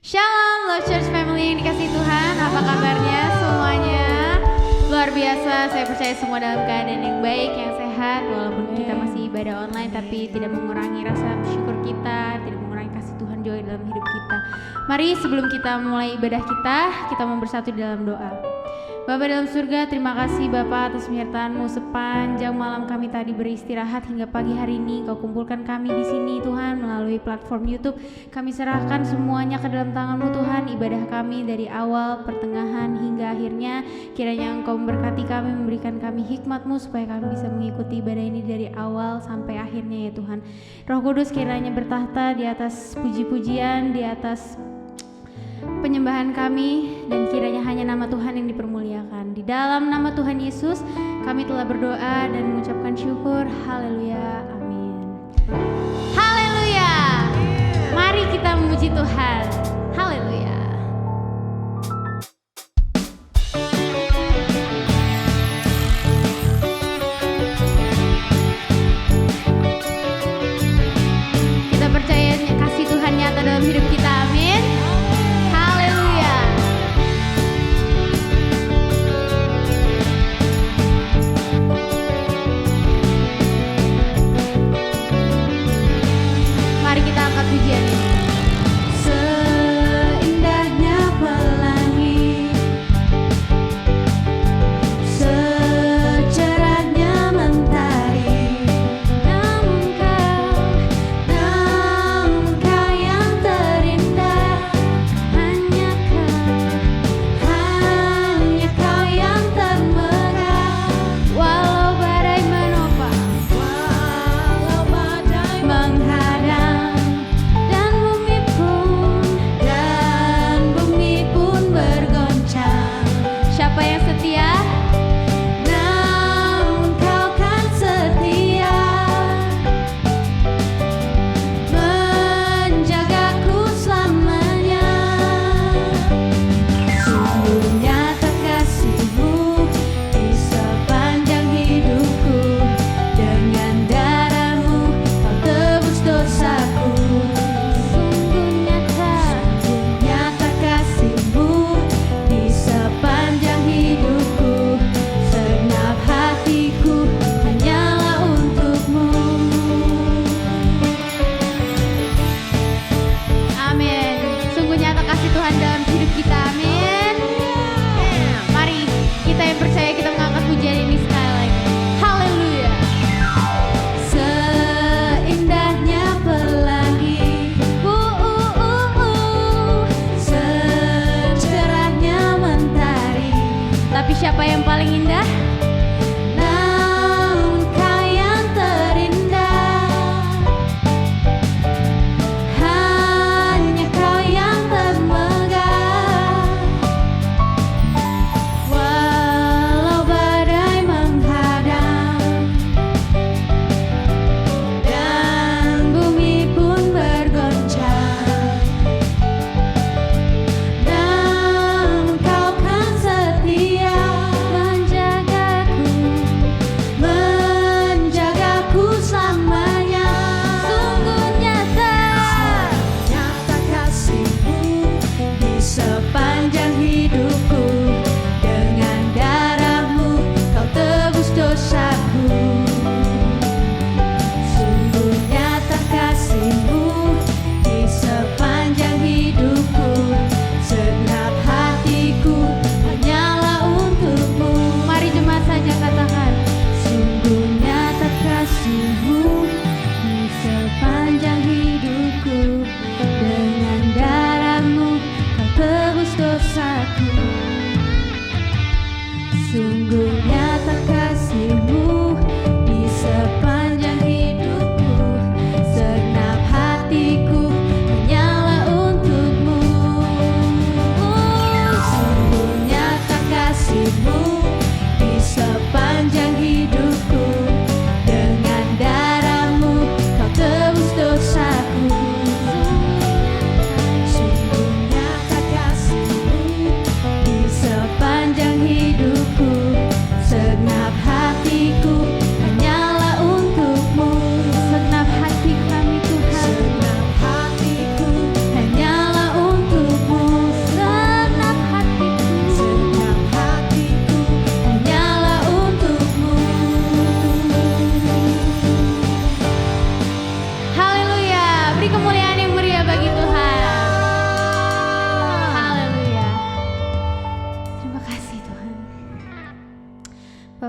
Shalom Love Church Family yang dikasihi Tuhan, apa kabarnya semuanya? Luar biasa, saya percaya semua dalam keadaan yang baik, yang sehat. Walaupun kita masih ibadah online, tapi tidak mengurangi rasa syukur kita, tidak mengurangi kasih Tuhan joy dalam hidup kita. Mari sebelum kita mulai ibadah kita mau bersatu di dalam doa. Bapa dalam surga, terima kasih Bapa atas penyertaan-Mu sepanjang malam kami tadi beristirahat hingga pagi hari ini. Kau kumpulkan kami di sini Tuhan melalui platform YouTube. Kami serahkan semuanya ke dalam tangan-Mu Tuhan. Ibadah kami dari awal, pertengahan hingga akhirnya. Kiranya Engkau memberkati kami, memberikan kami hikmat-Mu supaya kami bisa mengikuti ibadah ini dari awal sampai akhirnya ya Tuhan. Roh Kudus kiranya bertahta di atas puji-pujian, di atas penyembahan kami, dan kiranya hanya nama Tuhan yang dipermuliakan. Di dalam nama Tuhan Yesus kami telah berdoa dan mengucapkan syukur. Haleluya, amin. Haleluya. Mari kita memuji Tuhan. Haleluya. Kita percaya kasih Tuhan nyata dalam hidup kita, amin.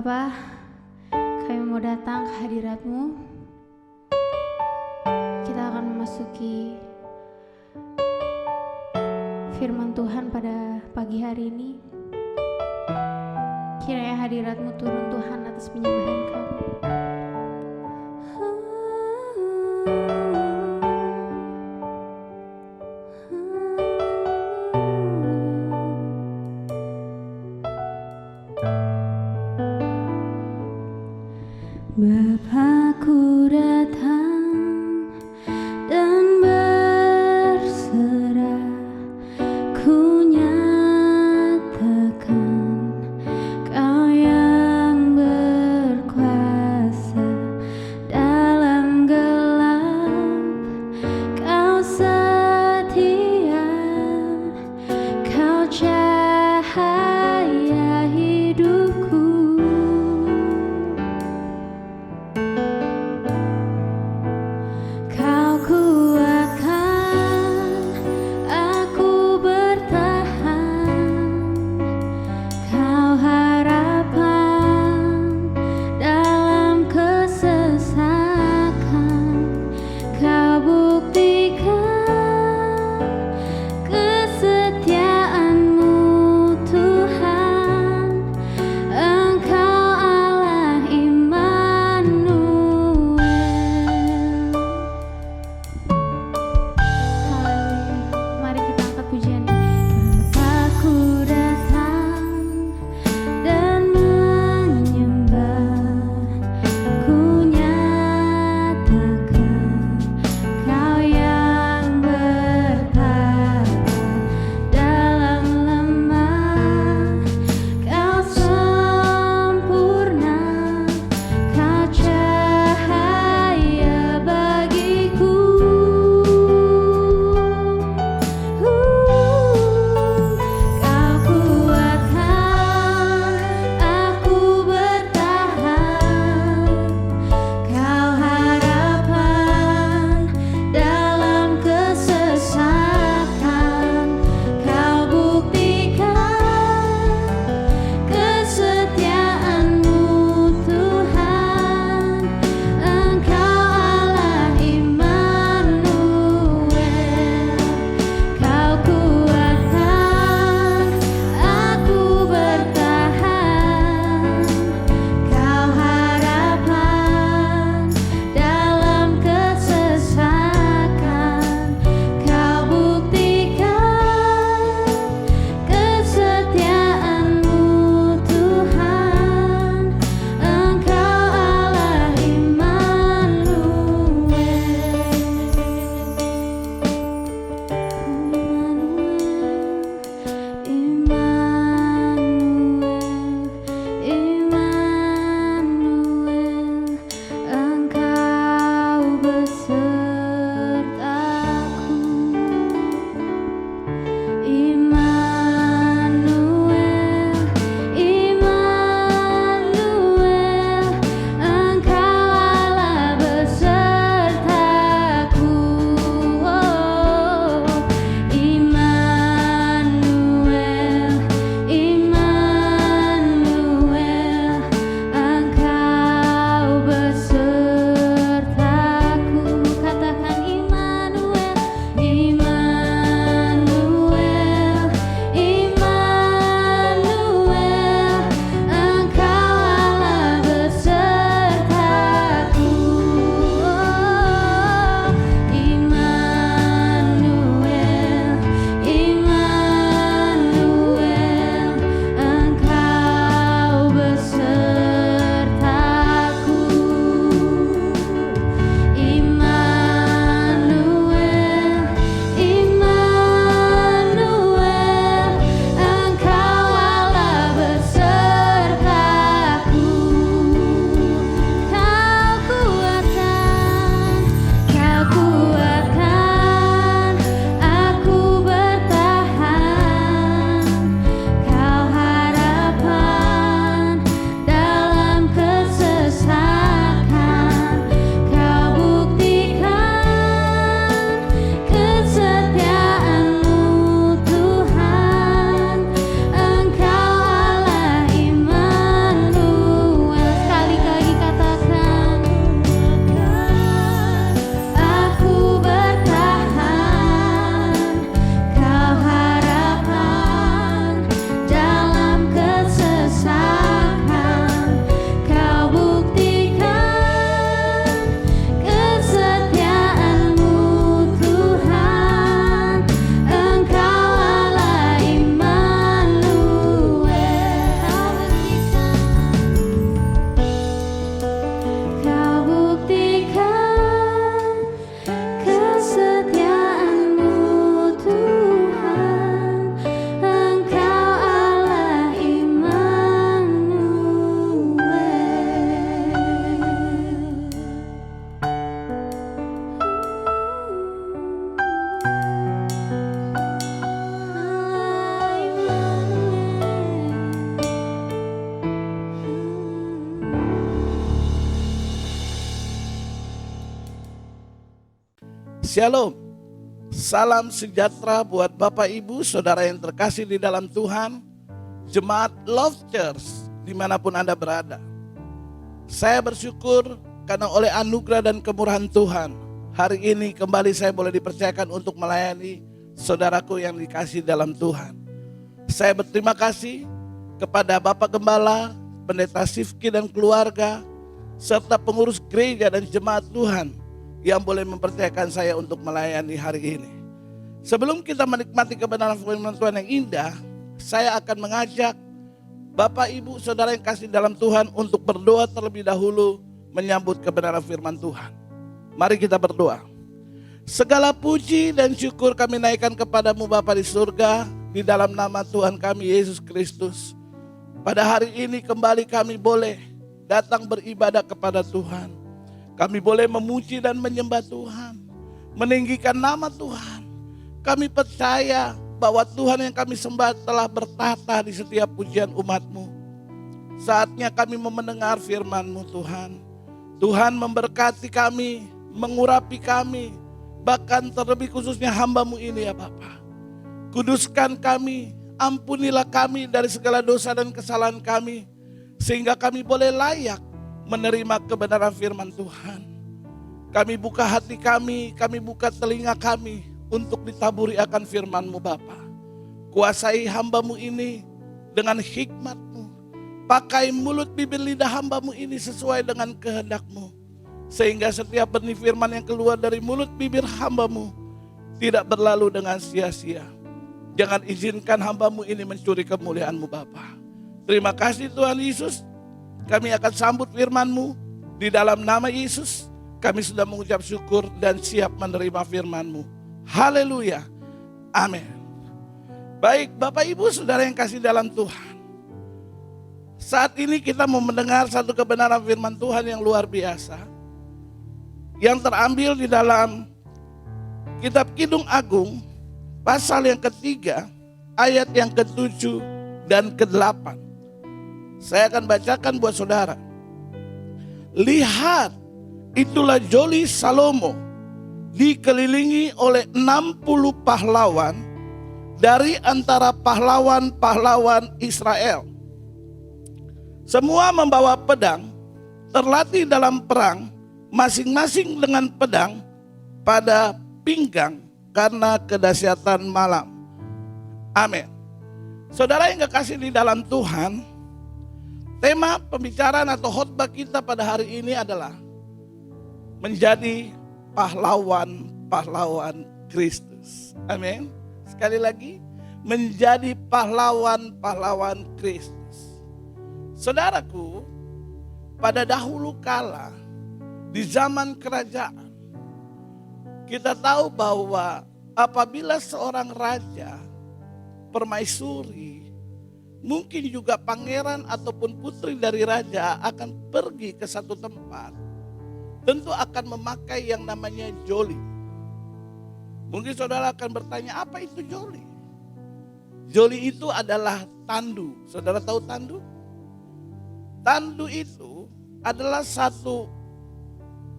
Bapa, kami mau datang ke hadirat-Mu. Kita akan memasuki firman Tuhan pada pagi hari ini. Kiranya hadirat-Mu turun Tuhan atas penyembahan kami. Bapa-Ku datang dan berserah, ku nyatakan Kau yang berkuasa. Shalom. Salam sejahtera buat Bapak Ibu, Saudara yang terkasih di dalam Tuhan. Jemaat Love Church dimanapun Anda berada. Saya bersyukur karena oleh anugerah dan kemurahan Tuhan, hari ini kembali saya boleh dipercayakan untuk melayani saudaraku yang dikasih dalam Tuhan. Saya berterima kasih kepada Bapak Gembala, Pendeta Sifki dan keluarga, serta pengurus gereja dan jemaat Tuhan yang boleh mempercayakan saya untuk melayani hari ini. Sebelum kita menikmati kebenaran firman Tuhan yang indah, saya akan mengajak Bapak Ibu Saudara yang kasih dalam Tuhan untuk berdoa terlebih dahulu menyambut kebenaran firman Tuhan. Mari kita berdoa. Segala puji dan syukur kami naikkan kepadamu Bapa di surga, di dalam nama Tuhan kami Yesus Kristus. Pada hari ini kembali kami boleh datang beribadah kepada Tuhan. Kami boleh memuji dan menyembah Tuhan, meninggikan nama Tuhan. Kami percaya bahwa Tuhan yang kami sembah telah bertata di setiap pujian umat-Mu. Saatnya kami mendengar firman-Mu Tuhan. Tuhan memberkati kami, mengurapi kami, bahkan terlebih khususnya hamba-Mu ini ya Bapa. Kuduskan kami, ampunilah kami dari segala dosa dan kesalahan kami, sehingga kami boleh layak menerima kebenaran firman Tuhan. Kami buka hati kami buka telinga kami untuk ditaburi akan firman-Mu Bapa. Kuasai hamba-Mu ini dengan hikmat-Mu. Pakai mulut bibir lidah hamba-Mu ini sesuai dengan kehendak-Mu. Sehingga setiap benih firman yang keluar dari mulut bibir hamba-Mu tidak berlalu dengan sia-sia. Jangan izinkan hamba-Mu ini mencuri kemuliaan-Mu Bapa. Terima kasih Tuhan Yesus. Kami akan sambut firman-Mu di dalam nama Yesus. Kami sudah mengucap syukur dan siap menerima firman-Mu. Haleluya. Amin. Baik Bapak Ibu Saudara yang kasih dalam Tuhan. Saat ini kita mau mendengar satu kebenaran firman Tuhan yang luar biasa. Yang terambil di dalam kitab Kidung Agung pasal yang ketiga ayat yang ke-7 dan ke-8. Saya akan bacakan buat saudara. Lihat, itulah Joli Salomo dikelilingi oleh 60 pahlawan dari antara pahlawan-pahlawan Israel. Semua membawa pedang, terlatih dalam perang, masing-masing dengan pedang pada pinggang karena kedahsyatan malam. Amin. Saudara yang kekasih di dalam Tuhan, tema pembicaraan atau khotbah kita pada hari ini adalah menjadi pahlawan-pahlawan Kristus. Amin. Sekali lagi, menjadi pahlawan-pahlawan Kristus. Saudaraku, pada dahulu kala di zaman kerajaan, kita tahu bahwa apabila seorang raja, permaisuri, mungkin juga pangeran ataupun putri dari raja akan pergi ke satu tempat, tentu akan memakai yang namanya joli. Mungkin saudara akan bertanya, apa itu joli? Joli itu adalah tandu. Saudara tahu tandu? Tandu itu adalah satu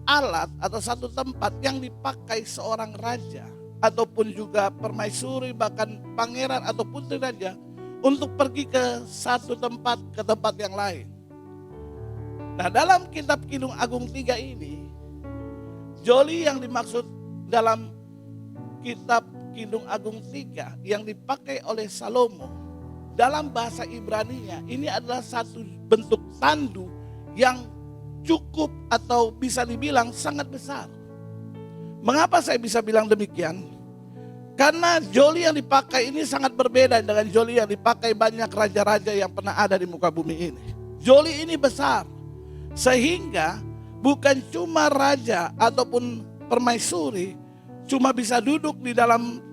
alat atau satu tempat yang dipakai seorang raja ataupun juga permaisuri, bahkan pangeran atau putri raja untuk pergi ke satu tempat ke tempat yang lain. Nah, dalam kitab Kidung Agung 3 ini, joli yang dimaksud dalam kitab Kidung Agung 3 yang dipakai oleh Salomo dalam bahasa Ibrani-nya, ini adalah satu bentuk tandu yang cukup atau bisa dibilang sangat besar. Mengapa saya bisa bilang demikian? Karena joli yang dipakai ini sangat berbeda dengan joli yang dipakai banyak raja-raja yang pernah ada di muka bumi ini. Joli ini besar, sehingga bukan cuma raja ataupun permaisuri cuma bisa duduk di dalam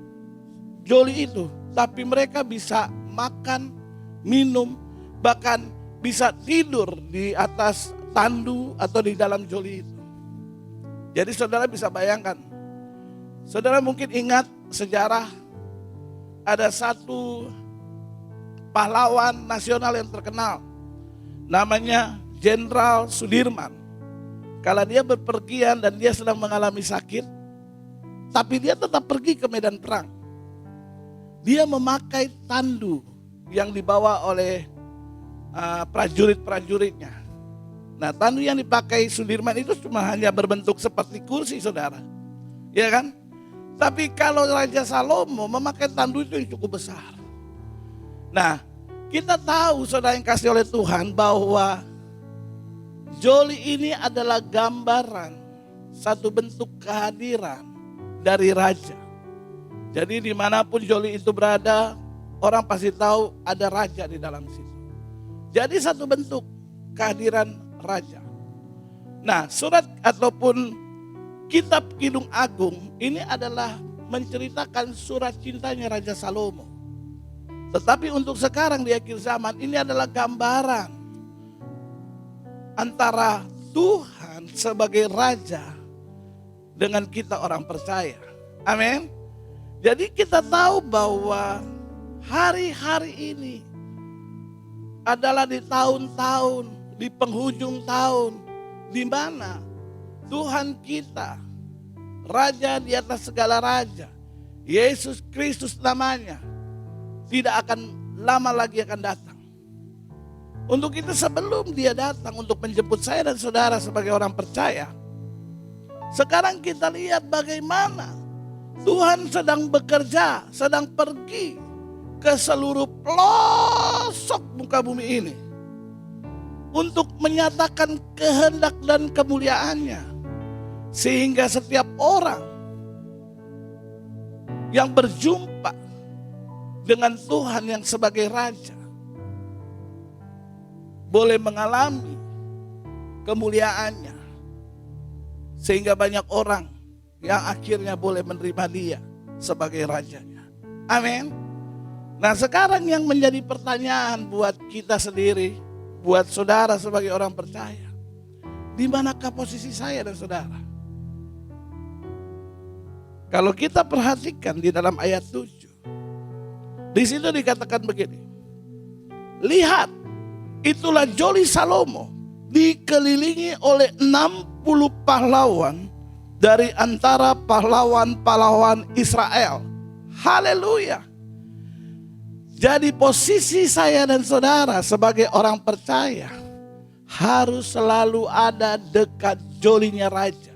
joli itu, tapi mereka bisa makan, minum, bahkan bisa tidur di atas tandu atau di dalam joli itu. Jadi saudara bisa bayangkan, saudara mungkin ingat sejarah, ada satu pahlawan nasional yang terkenal, namanya Jenderal Sudirman. Kala dia berpergian dan dia sedang mengalami sakit, tapi dia tetap pergi ke medan perang. Dia memakai tandu yang dibawa oleh prajurit-prajuritnya. Nah, tandu yang dipakai Sudirman itu cuma hanya berbentuk seperti kursi, saudara. Ya kan? Tapi kalau Raja Salomo memakai tandu itu yang cukup besar. Nah, kita tahu, saudara yang kasih oleh Tuhan, bahwa joli ini adalah gambaran satu bentuk kehadiran dari raja. Jadi dimanapun joli itu berada, orang pasti tahu ada raja di dalam situ. Jadi satu bentuk kehadiran raja. Nah, surat ataupun kitab Kidung Agung ini adalah menceritakan surat cintanya Raja Salomo. Tetapi untuk sekarang di akhir zaman ini adalah gambaran antara Tuhan sebagai raja dengan kita orang percaya. Amin. Jadi kita tahu bahwa hari-hari ini adalah di tahun-tahun, di penghujung tahun, di mana Tuhan kita, Raja di atas segala raja, Yesus Kristus namanya, tidak akan lama lagi akan datang. Untuk itu sebelum dia datang untuk menjemput saya dan saudara sebagai orang percaya, sekarang kita lihat bagaimana Tuhan sedang bekerja, sedang pergi ke seluruh pelosok muka bumi ini untuk menyatakan kehendak dan kemuliaannya, sehingga setiap orang yang berjumpa dengan Tuhan yang sebagai raja boleh mengalami kemuliaannya, sehingga banyak orang yang akhirnya boleh menerima dia sebagai rajanya. Amin. Nah, sekarang yang menjadi pertanyaan buat kita sendiri, buat saudara sebagai orang percaya, di manakah posisi saya dan saudara? Kalau kita perhatikan di dalam ayat 7, di situ dikatakan begini. Lihat, itulah joli Salomo dikelilingi oleh 60 pahlawan dari antara pahlawan-pahlawan Israel. Haleluya. Jadi posisi saya dan saudara sebagai orang percaya harus selalu ada dekat jolinya raja.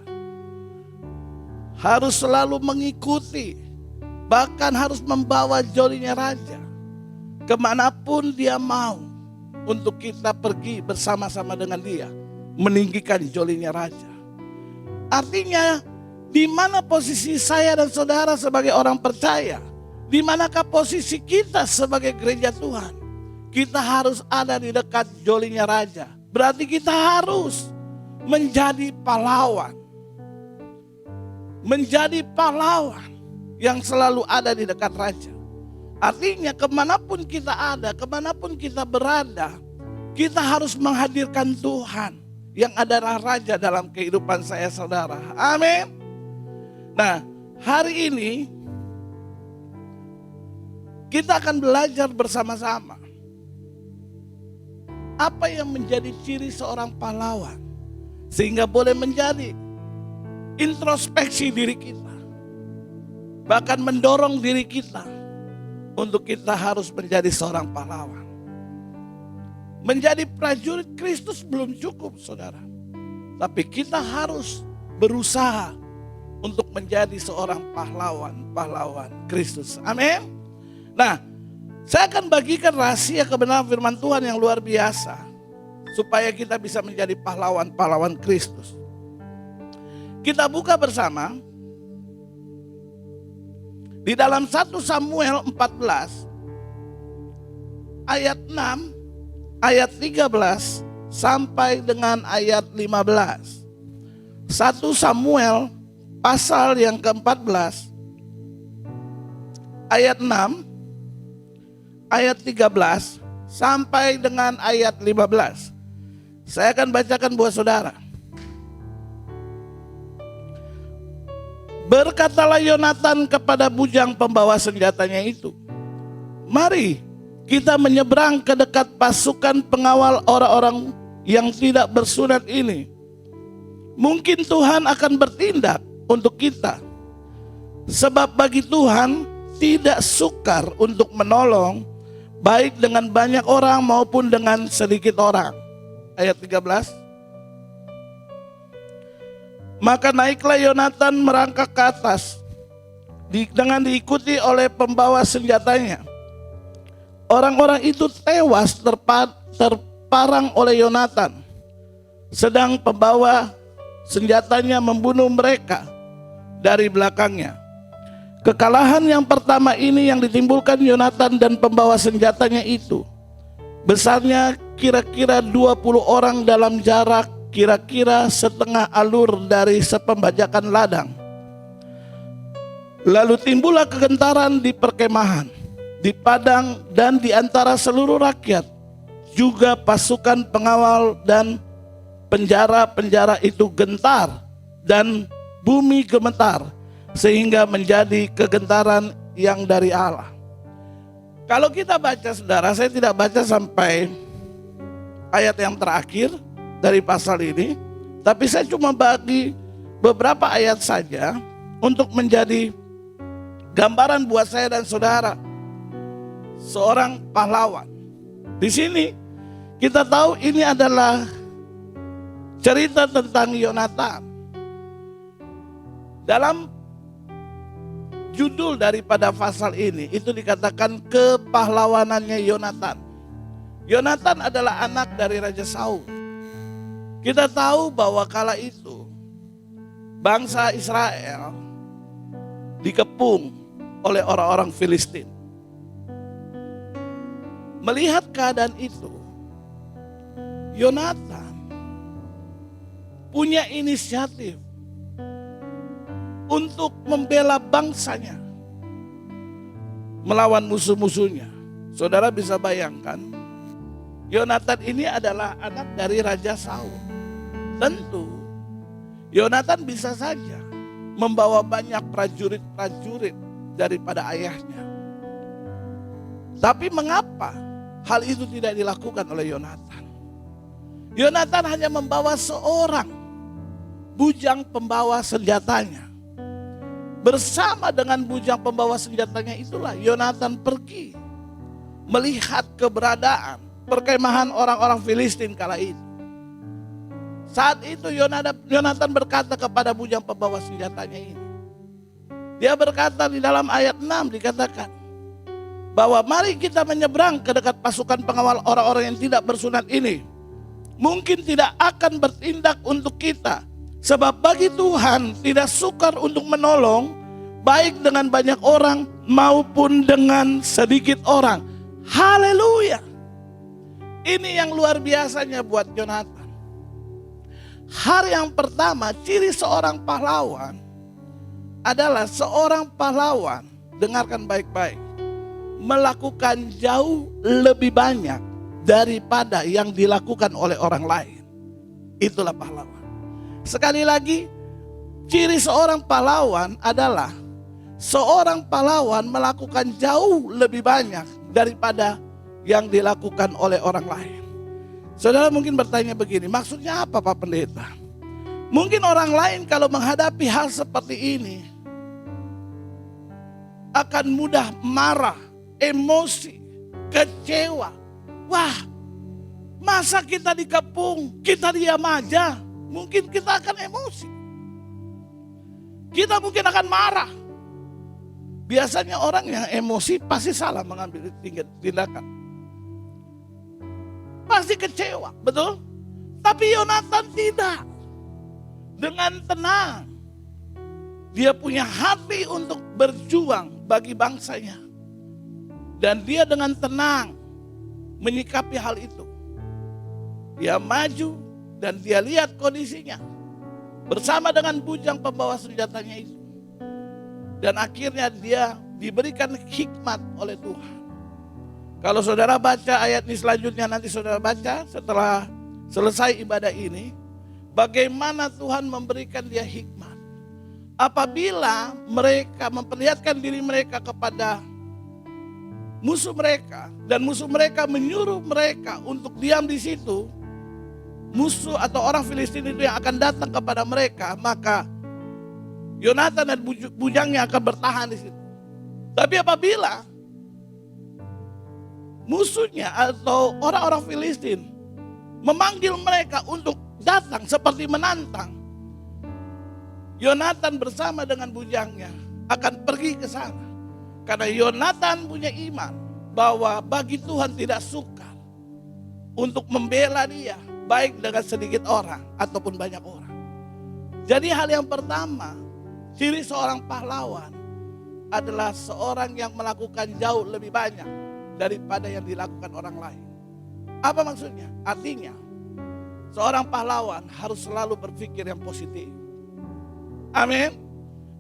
Harus selalu mengikuti, bahkan harus membawa jolinya raja kemanapun dia mau, untuk kita pergi bersama-sama dengan dia, meninggikan jolinya raja. Artinya, di mana posisi saya dan saudara sebagai orang percaya? Di manakah posisi kita sebagai gereja Tuhan? Kita harus ada di dekat jolinya raja. Berarti kita harus menjadi pahlawan. Menjadi pahlawan yang selalu ada di dekat raja. Artinya kemanapun kita ada, kemanapun kita berada, kita harus menghadirkan Tuhan yang adalah raja dalam kehidupan saya saudara. Amin. Nah, hari ini kita akan belajar bersama-sama apa yang menjadi ciri seorang pahlawan, sehingga boleh menjadi introspeksi diri kita, bahkan mendorong diri kita untuk kita harus menjadi seorang pahlawan. Menjadi prajurit Kristus belum cukup, saudara, tapi kita harus berusaha untuk menjadi seorang pahlawan Kristus. Amin. Nah, saya akan bagikan rahasia kebenaran firman Tuhan yang luar biasa, supaya kita bisa menjadi pahlawan Kristus. Kita buka bersama di dalam 1 Samuel 14 ayat 6, ayat 13 sampai dengan ayat 15. 1 Samuel pasal yang ke-14 ayat 6, ayat 13 sampai dengan ayat 15. Saya akan bacakan buat saudara. Berkatalah Yonatan kepada bujang pembawa senjatanya itu, mari kita menyeberang ke dekat pasukan pengawal orang-orang yang tidak bersunat ini. Mungkin Tuhan akan bertindak untuk kita. Sebab bagi Tuhan tidak sukar untuk menolong, baik dengan banyak orang maupun dengan sedikit orang. Ayat 13. Maka naiklah Yonatan merangkak ke atas dengan diikuti oleh pembawa senjatanya. Orang-orang itu tewas terparang oleh Yonatan, sedang pembawa senjatanya membunuh mereka dari belakangnya. Kekalahan yang pertama ini yang ditimbulkan Yonatan dan pembawa senjatanya itu, besarnya kira-kira 20 orang dalam jarak kira-kira setengah alur dari sepembajakan ladang. Lalu timbullah kegentaran di perkemahan, di padang dan di antara seluruh rakyat. Juga pasukan pengawal dan penjara-penjara itu gentar dan bumi gemetar, sehingga menjadi kegentaran yang dari Allah. Kalau kita baca, saudara, saya tidak baca sampai ayat yang terakhir dari pasal ini, tapi saya cuma bagi beberapa ayat saja untuk menjadi gambaran buat saya dan saudara, seorang pahlawan. Di sini kita tahu ini adalah cerita tentang Yonatan. Dalam judul daripada pasal ini itu dikatakan kepahlawanannya Yonatan. Yonatan adalah anak dari Raja Saul. Kita tahu bahwa kala itu bangsa Israel dikepung oleh orang-orang Filistin. Melihat keadaan itu, Yonatan punya inisiatif untuk membela bangsanya melawan musuh-musuhnya. Saudara bisa bayangkan, Yonatan ini adalah anak dari Raja Saul. Tentu Yonatan bisa saja membawa banyak prajurit-prajurit daripada ayahnya. Tapi mengapa hal itu tidak dilakukan oleh Yonatan? Yonatan hanya membawa seorang bujang pembawa senjatanya. Bersama dengan bujang pembawa senjatanya itulah Yonatan pergi melihat keberadaan perkemahan orang-orang Filistin kala itu. Saat itu Yonatan berkata kepada bujang pembawa senjatanya ini. Dia berkata di dalam ayat 6 dikatakan bahwa mari kita menyeberang ke dekat pasukan pengawal orang-orang yang tidak bersunat ini. Mungkin tidak akan bertindak untuk kita. Sebab bagi Tuhan tidak sukar untuk menolong, baik dengan banyak orang maupun dengan sedikit orang. Haleluya. Ini yang luar biasanya buat Yonatan. Hal yang pertama, ciri seorang pahlawan adalah seorang pahlawan, dengarkan baik-baik, melakukan jauh lebih banyak daripada yang dilakukan oleh orang lain. Itulah pahlawan. Sekali lagi, ciri seorang pahlawan adalah seorang pahlawan melakukan jauh lebih banyak daripada yang dilakukan oleh orang lain. Saudara mungkin bertanya begini, maksudnya apa Pak Pendeta? Mungkin orang lain kalau menghadapi hal seperti ini akan mudah marah, emosi, kecewa. Wah, masa kita dikepung, kita diam aja? Mungkin kita akan emosi. Kita mungkin akan marah. Biasanya orang yang emosi pasti salah mengambil tindakan. Pasti kecewa, betul? Tapi Yonatan tidak. Dengan tenang. Dia punya hati untuk berjuang bagi bangsanya. Dan dia dengan tenang menyikapi hal itu. Dia maju dan dia lihat kondisinya. Bersama dengan bujang pembawa senjatanya itu. Dan akhirnya dia diberikan hikmat oleh Tuhan. Kalau saudara baca ayat ini selanjutnya, nanti saudara baca setelah selesai ibadah ini, bagaimana Tuhan memberikan dia hikmat. Apabila mereka memperlihatkan diri mereka kepada musuh mereka, dan musuh mereka menyuruh mereka untuk diam di situ, musuh atau orang Filistin itu yang akan datang kepada mereka, maka Yonatan dan bujangnya akan bertahan di situ. Tapi apabila musuhnya atau orang-orang Filistin memanggil mereka untuk datang seperti menantang, Yonatan bersama dengan bujangnya akan pergi ke sana. Karena Yonatan punya iman bahwa bagi Tuhan tidak sukar untuk membela dia, baik dengan sedikit orang ataupun banyak orang. Jadi hal yang pertama, ciri seorang pahlawan adalah seorang yang melakukan jauh lebih banyak daripada yang dilakukan orang lain. Apa maksudnya? Artinya, seorang pahlawan harus selalu berpikir yang positif. Amin.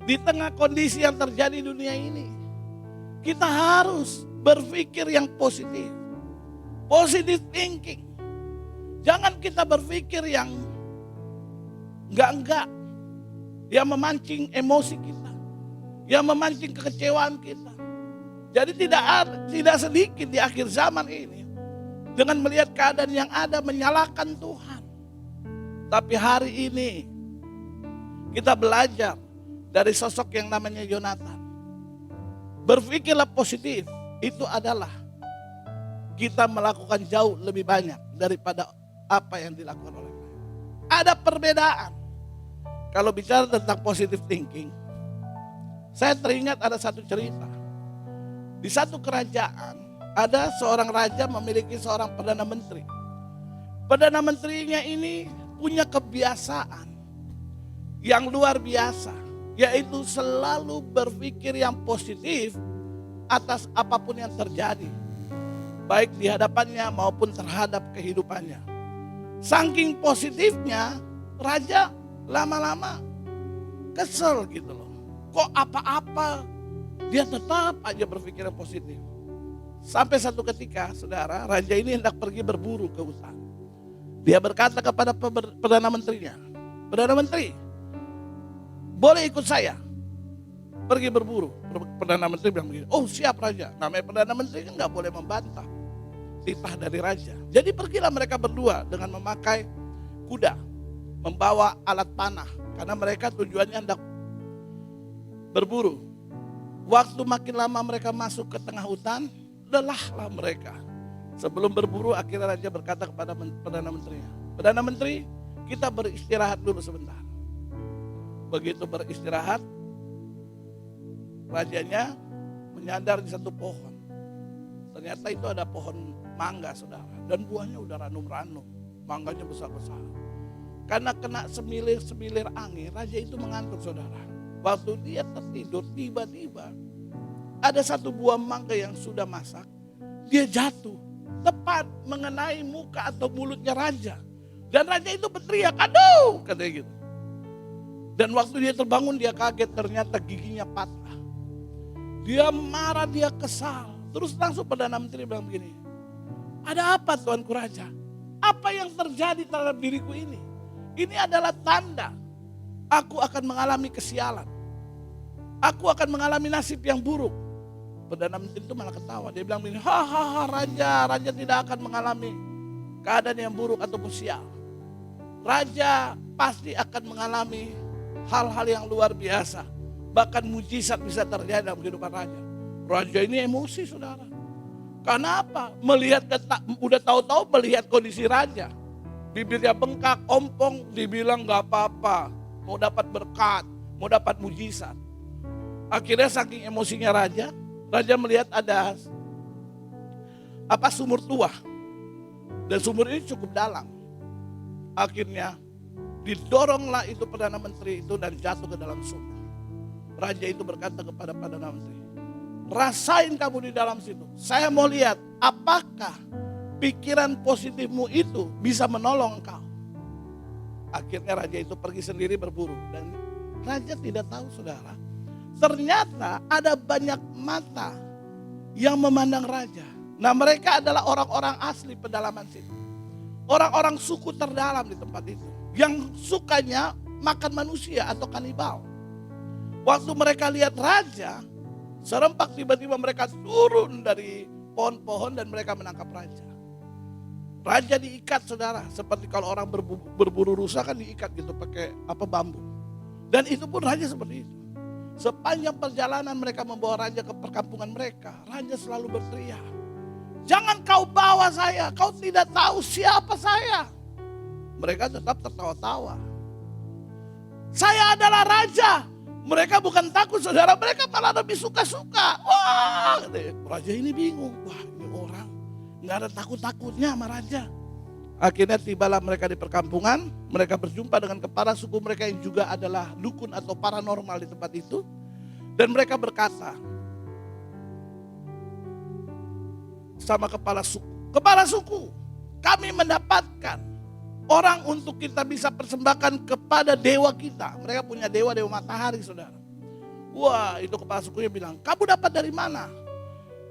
Di tengah kondisi yang terjadi di dunia ini, kita harus berpikir yang positif. Positive thinking. Jangan kita berpikir yang enggak, yang memancing emosi kita, yang memancing kekecewaan kita. Jadi tidak sedikit di akhir zaman ini dengan melihat keadaan yang ada menyalahkan Tuhan. Tapi hari ini kita belajar dari sosok yang namanya Yonatan. Berpikirlah positif, itu adalah kita melakukan jauh lebih banyak daripada apa yang dilakukan oleh orang. Ada perbedaan. Kalau bicara tentang positive thinking, saya teringat ada satu cerita. Di satu kerajaan, ada seorang raja memiliki seorang perdana menteri. Perdana menterinya ini punya kebiasaan yang luar biasa, yaitu selalu berpikir yang positif atas apapun yang terjadi, baik di hadapannya maupun terhadap kehidupannya. Saking positifnya, raja lama-lama kesel gitu loh. Kok apa-apa dia tetap aja berpikir yang positif. Sampai satu ketika, saudara, raja ini hendak pergi berburu ke hutan. Dia berkata kepada Perdana Menterinya, Perdana Menteri, boleh ikut saya pergi berburu. Perdana Menteri bilang begini, oh siap raja. Namanya Perdana Menteri kan gak boleh membantah titah dari raja. Jadi pergilah mereka berdua dengan memakai kuda, membawa alat panah, karena mereka tujuannya hendak berburu. Waktu makin lama mereka masuk ke tengah hutan, lelahlah mereka. Sebelum berburu, akhirnya raja berkata kepada Perdana Menterinya, Perdana Menteri, kita beristirahat dulu sebentar. Begitu beristirahat, rajanya menyandar di satu pohon. Ternyata itu ada pohon mangga, saudara. Dan buahnya udah ranum-ranum, mangganya besar-besar. Karena kena semilir-semilir angin, raja itu mengantuk, saudara. Waktu dia tertidur, tiba-tiba ada satu buah mangga yang sudah masak. Dia jatuh, tepat mengenai muka atau mulutnya raja. Dan raja itu berteriak, aduh, katanya gitu. Dan waktu dia terbangun, dia kaget, ternyata giginya patah. Dia marah, dia kesal. Terus langsung Perdana Menteri bilang begini, ada apa Tuanku Raja? Apa yang terjadi terhadap diriku ini? Ini adalah tanda aku akan mengalami kesialan. Aku akan mengalami nasib yang buruk. Perdana Menteri itu malah ketawa. Dia bilang begini, hahaha raja tidak akan mengalami keadaan yang buruk ataupun sial. Raja pasti akan mengalami hal-hal yang luar biasa. Bahkan mujizat bisa terjadi dalam kehidupan raja. Raja ini emosi, saudara. Karena apa? Udah tahu-tahu melihat kondisi raja. Bibirnya bengkak, ompong, dibilang gak apa-apa. Mau dapat berkat, mau dapat mujizat. Akhirnya saking emosinya raja melihat ada sumur tua. Dan sumur ini cukup dalam. Akhirnya didoronglah itu Perdana Menteri itu dan jatuh ke dalam sumur. Raja itu berkata kepada Perdana Menteri, rasain kamu di dalam situ. Saya mau lihat apakah pikiran positifmu itu bisa menolong engkau. Akhirnya raja itu pergi sendiri berburu. Dan raja tidak tahu, saudara, ternyata ada banyak mata yang memandang raja. Nah, mereka adalah orang-orang asli pedalaman situ. Orang-orang suku terdalam di tempat itu. Yang sukanya makan manusia atau kanibal. Waktu mereka lihat raja, serempak tiba-tiba mereka turun dari pohon-pohon dan mereka menangkap raja. Raja diikat, saudara. Seperti kalau orang berburu rusa kan diikat gitu pakai bambu. Dan itu pun raja seperti itu. Sepanjang perjalanan mereka membawa raja ke perkampungan mereka, raja selalu berteriak, "Jangan kau bawa saya, kau tidak tahu siapa saya." Mereka tetap tertawa-tawa. "Saya adalah raja." Mereka bukan takut, saudara, mereka malah lebih suka-suka. Wah, raja ini bingung. Wah, ini orang nggak ada takut-takutnya sama raja. Akhirnya tibalah mereka di perkampungan, mereka berjumpa dengan kepala suku mereka yang juga adalah dukun atau paranormal di tempat itu. Dan mereka berkata sama kepala suku, "Kami mendapatkan orang untuk kita bisa persembahkan kepada dewa kita." Mereka punya dewa matahari, saudara. Wah, itu kepala sukunya bilang, "Kamu dapat dari mana?"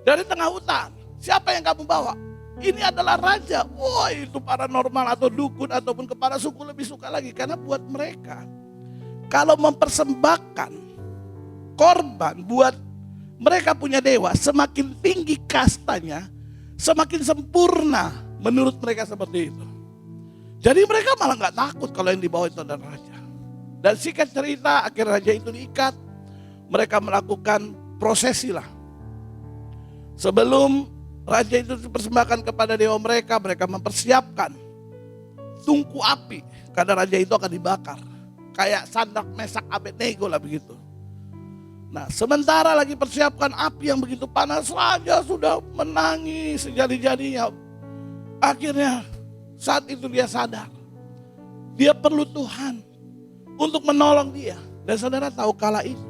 "Dari tengah hutan." "Siapa yang kamu bawa?" "Ini adalah raja." Wah, itu paranormal atau dukun ataupun kepala suku lebih suka lagi. Karena buat mereka, kalau mempersembahkan korban buat mereka punya dewa, semakin tinggi kastanya, semakin sempurna menurut mereka seperti itu. Jadi mereka malah gak takut kalau yang dibawa itu adalah raja. Dan singkat cerita, akhir raja itu diikat. Mereka melakukan prosesi lah. Sebelum raja itu dipersembahkan kepada dewa mereka, mereka mempersiapkan tungku api. Karena raja itu akan dibakar. Kayak Sadrak, Mesak, Abednego lah begitu. Nah, sementara lagi persiapkan api yang begitu panas, raja sudah menangis sejadi-jadinya. Akhirnya saat itu dia sadar, dia perlu Tuhan untuk menolong dia. Dan saudara tahu kala itu,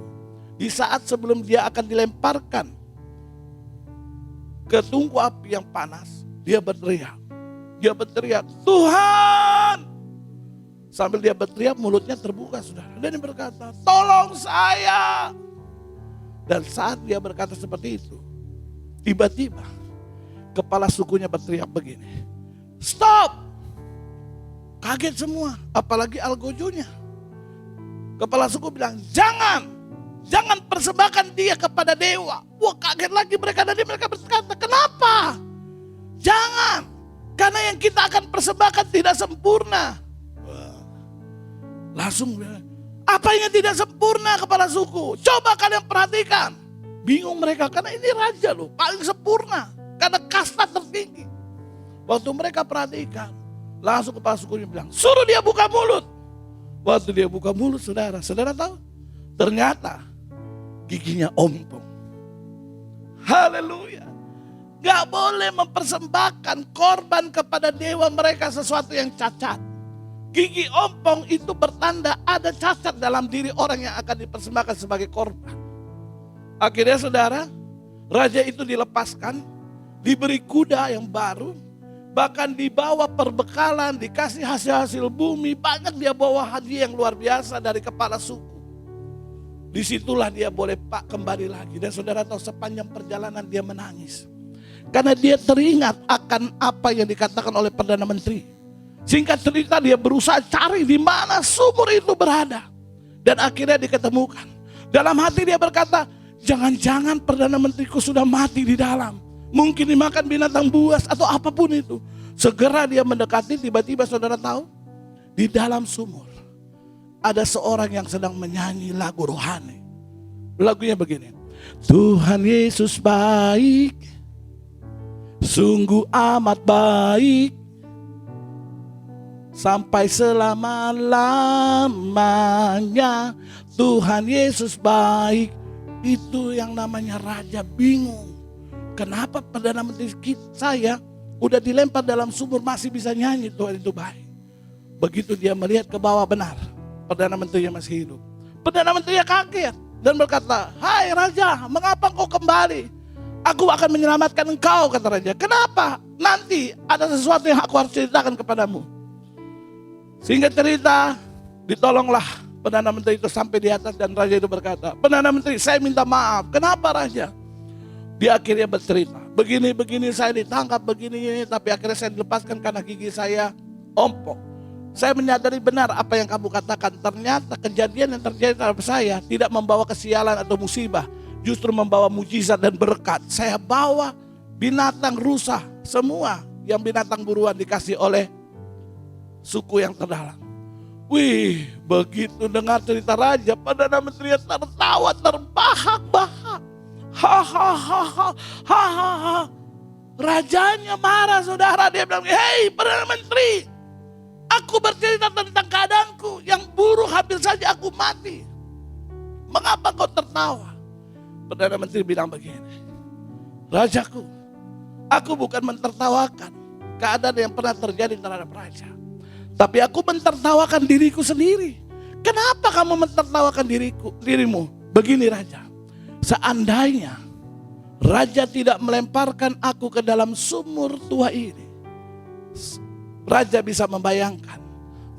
di saat sebelum dia akan dilemparkan ke tungku api yang panas, dia berteriak. Dia berteriak, "Tuhan!" Sambil dia berteriak, mulutnya terbuka, saudara. Dan dia berkata, "Tolong saya!" Dan saat dia berkata seperti itu, tiba-tiba kepala sukunya berteriak begini, "Stop!" Kaget semua, apalagi algojonya. Kepala suku bilang, Jangan persembahkan dia kepada dewa." Wah, kaget lagi mereka, dan mereka berkata, "Kenapa?" "Jangan, karena yang kita akan persembahkan tidak sempurna." Wah. Langsung bilang, "Apa yang tidak sempurna, kepala suku? Coba kalian perhatikan." Bingung mereka, karena ini raja loh, paling sempurna, karena kasta tertinggi. Waktu mereka perhatikan, langsung kepala sukunya bilang, "Suruh dia buka mulut." Waktu dia buka mulut, saudara tahu? Ternyata giginya ompong. Haleluya. Gak boleh mempersembahkan korban kepada dewa mereka sesuatu yang cacat. Gigi ompong itu bertanda ada cacat dalam diri orang yang akan dipersembahkan sebagai korban. Akhirnya saudara, raja itu dilepaskan, diberi kuda yang baru, bahkan dibawa perbekalan, dikasih hasil-hasil bumi, banyak dia bawa hadiah yang luar biasa dari kepala suku. Disitulah dia boleh kembali lagi. Dan saudara tahu sepanjang perjalanan dia menangis. Karena dia teringat akan apa yang dikatakan oleh Perdana Menteri. Singkat cerita, dia berusaha cari di mana sumur itu berada. Dan akhirnya diketemukan. Dalam hati dia berkata, "Jangan-jangan Perdana Menteriku sudah mati di dalam. Mungkin dimakan binatang buas atau apapun itu." Segera dia mendekati, tiba-tiba saudara tahu, di dalam sumur ada seorang yang sedang menyanyi lagu rohani. Lagunya begini, "Tuhan Yesus baik, sungguh amat baik, sampai selama-lamanya. Tuhan Yesus baik." Itu yang namanya raja bingung. Kenapa Perdana Menteri saya udah dilempar dalam sumur masih bisa nyanyi Tuhan itu baik. Begitu dia melihat ke bawah, benar Perdana Menterinya masih hidup. Perdana Menterinya kaget dan berkata, "Hai raja, mengapa kau kembali? Aku akan menyelamatkan engkau," kata raja. "Kenapa? Nanti ada sesuatu yang aku harus ceritakan kepadamu." Singkat cerita, ditolonglah Perdana Menteri itu sampai di atas, dan raja itu berkata, "Perdana Menteri, saya minta maaf." "Kenapa raja?" Dia akhirnya bercerita, begini saya ditangkap begini, tapi akhirnya saya dilepaskan karena gigi saya ompong. Saya menyadari benar apa yang kamu katakan. Ternyata kejadian yang terjadi terhadap saya tidak membawa kesialan atau musibah, justru membawa mujizat dan berkat. Saya bawa binatang rusa, semua yang binatang buruan dikasih oleh suku yang terdalam. Wih, begitu dengar cerita raja, Perdana Menteri tertawa terbahak-bahak. Hahaha, hahaha. Rajanya marah saudara, dia bilang, hei Perdana Menteri, aku bercerita tentang keadaanku yang buruk, hampir saja aku mati. Mengapa kau tertawa? Perdana Menteri bilang begini, rajaku, aku bukan mentertawakan keadaan yang pernah terjadi terhadap raja, tapi aku mentertawakan diriku sendiri. Kenapa kamu mentertawakan dirimu? Begini raja, seandainya raja tidak melemparkan aku ke dalam sumur tua ini, raja bisa membayangkan,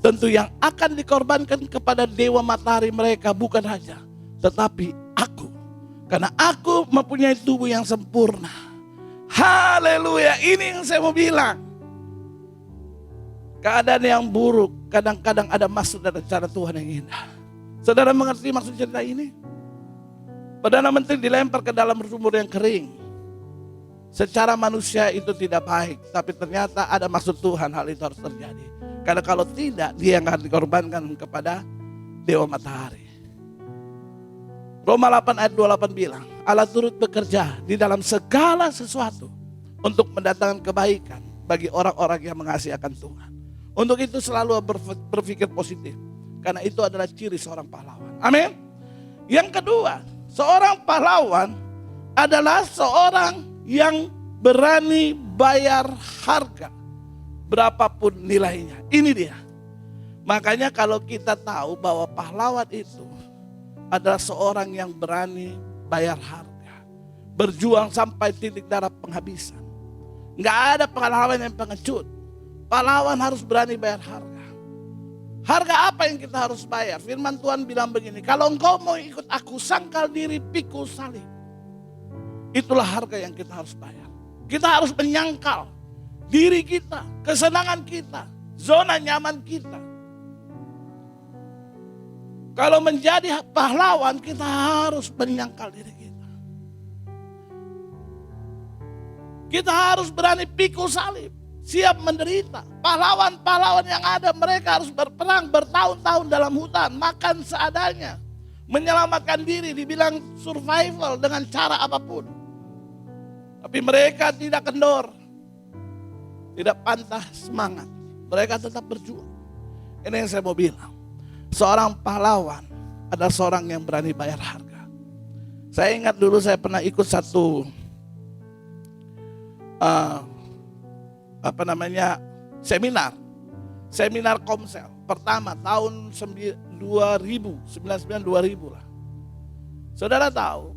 tentu yang akan dikorbankan kepada dewa matahari mereka bukan raja, tetapi aku. Karena aku mempunyai tubuh yang sempurna. Haleluya, ini yang saya mau bilang. Keadaan yang buruk kadang-kadang ada maksud dan rencana Tuhan yang indah. Saudara mengerti maksud cerita ini? Perdana Menteri dilempar ke dalam sumur yang kering. Secara manusia itu tidak baik, tapi ternyata ada maksud Tuhan hal itu harus terjadi. Karena kalau tidak, dia yang akan dikorbankan kepada dewa matahari. Roma 8 ayat 28 bilang, Allah turut bekerja di dalam segala sesuatu untuk mendatangkan kebaikan bagi orang-orang yang mengasihi akan Tuhan. Untuk itu selalu berpikir positif, karena itu adalah ciri seorang pahlawan. Amin. Yang kedua, seorang pahlawan adalah seorang yang berani bayar harga berapapun nilainya. Ini dia. Makanya kalau kita tahu bahwa pahlawan itu adalah seorang yang berani bayar harga, berjuang sampai titik darah penghabisan. Nggak ada pahlawan yang pengecut. Pahlawan harus berani bayar harga. Harga apa yang kita harus bayar? Firman Tuhan bilang begini, kalau engkau mau ikut aku, sangkal diri, pikul salib. Itulah harga yang kita harus bayar. Kita harus menyangkal diri kita, kesenangan kita, zona nyaman kita. Kalau menjadi pahlawan, kita harus menyangkal diri kita. Kita harus berani pikul salib, siap menderita. Pahlawan-pahlawan yang ada, mereka harus berperang bertahun-tahun dalam hutan, makan seadanya, menyelamatkan diri, dibilang survival dengan cara apapun. Tapi mereka tidak kendor, tidak pantah semangat. Mereka tetap berjuang. Ini yang saya mau bilang. Seorang pahlawan adalah seorang yang berani bayar harga. Saya ingat dulu saya pernah ikut satu seminar Komsel pertama tahun 2000 lah. Saudara tahu,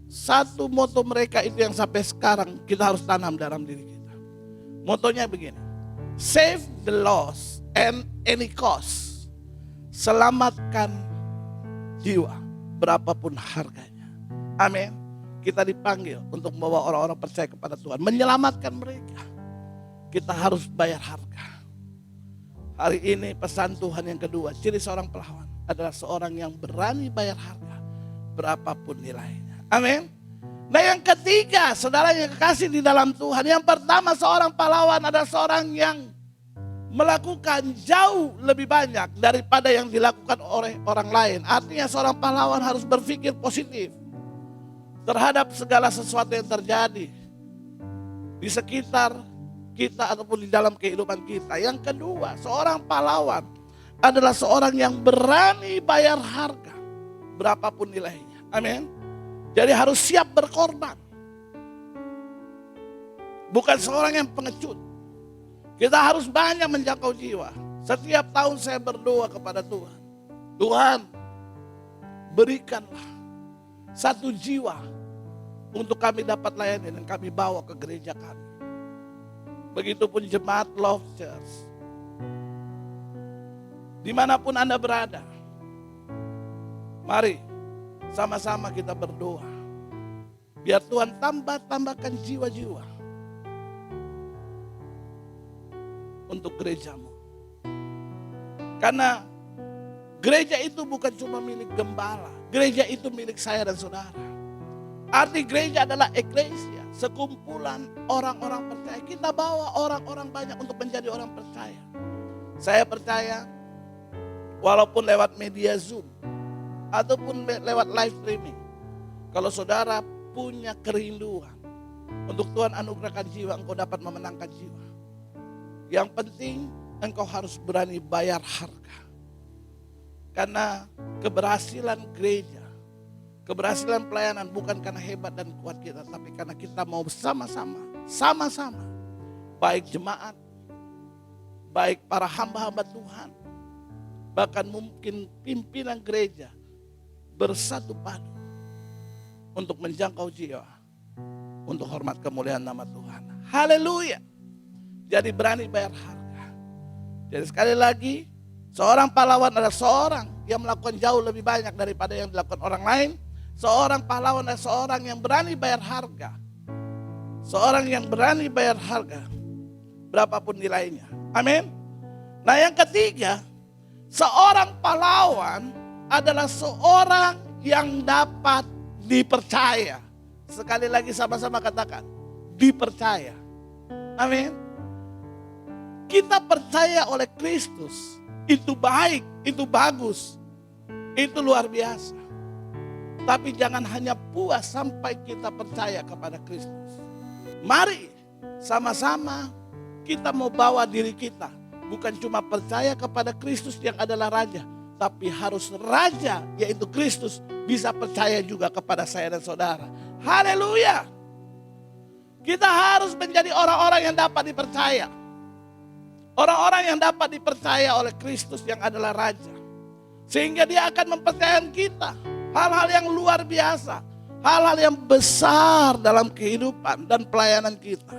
satu moto mereka itu yang sampai sekarang kita harus tanam dalam diri kita. Motonya begini, save the lost and any cost. Selamatkan jiwa berapapun harganya. Amin. Kita dipanggil untuk membawa orang-orang percaya kepada Tuhan, menyelamatkan mereka. Kita harus bayar harga. Hari ini pesan Tuhan yang kedua, ciri seorang pahlawan adalah seorang yang berani bayar harga berapapun nilainya. Amin. Nah yang ketiga, saudara yang kekasih di dalam Tuhan, yang pertama seorang pahlawan adalah seorang yang melakukan jauh lebih banyak daripada yang dilakukan oleh orang lain. Artinya seorang pahlawan harus berpikir positif terhadap segala sesuatu yang terjadi di sekitar kita ataupun di dalam kehidupan kita. Yang kedua, seorang pahlawan adalah seorang yang berani bayar harga berapapun nilainya. Amin. Jadi harus siap berkorban. Bukan seorang yang pengecut. Kita harus banyak menjangkau jiwa. Setiap tahun saya berdoa kepada Tuhan. Tuhan, berikanlah satu jiwa untuk kami dapat layani dan kami bawa ke gereja kami. Begitupun jemaat Love Church. Dimanapun Anda berada, mari sama-sama kita berdoa. Biar Tuhan tambahkan jiwa-jiwa untuk gerejamu. Karena gereja itu bukan cuma milik gembala. Gereja itu milik saya dan saudara. Arti gereja adalah eklesia, sekumpulan orang-orang percaya. Kita bawa orang-orang banyak untuk menjadi orang percaya. Saya percaya walaupun lewat media Zoom, ataupun lewat live streaming. Kalau saudara punya kerinduan untuk Tuhan anugerahkan jiwa, engkau dapat memenangkan jiwa. Yang penting engkau harus berani bayar harga. Karena keberhasilan gereja, keberhasilan pelayanan bukan karena hebat dan kuat kita, tapi karena kita mau sama-sama, baik jemaat, baik para hamba-hamba Tuhan, bahkan mungkin pimpinan gereja bersatu padu untuk menjangkau jiwa, untuk hormat kemuliaan nama Tuhan. Haleluya. Jadi berani bayar harga. Jadi sekali lagi, seorang pahlawan adalah seorang yang melakukan jauh lebih banyak daripada yang dilakukan orang lain. Seorang pahlawan adalah seorang yang berani bayar harga. Seorang yang berani bayar harga, berapapun nilainya. Amin. Nah yang ketiga, seorang pahlawan adalah seorang yang dapat dipercaya. Sekali lagi sama-sama katakan, dipercaya. Amin. Kita percaya oleh Kristus, itu baik, itu bagus, itu luar biasa. Tapi jangan hanya puas sampai kita percaya kepada Kristus. Mari sama-sama kita mau bawa diri kita, bukan cuma percaya kepada Kristus yang adalah Raja, tapi harus Raja yaitu Kristus bisa percaya juga kepada saya dan saudara. Haleluya. Kita harus menjadi orang-orang yang dapat dipercaya. Orang-orang yang dapat dipercaya oleh Kristus yang adalah Raja. Sehingga dia akan mempercayakan kita hal-hal yang luar biasa, hal-hal yang besar dalam kehidupan dan pelayanan kita.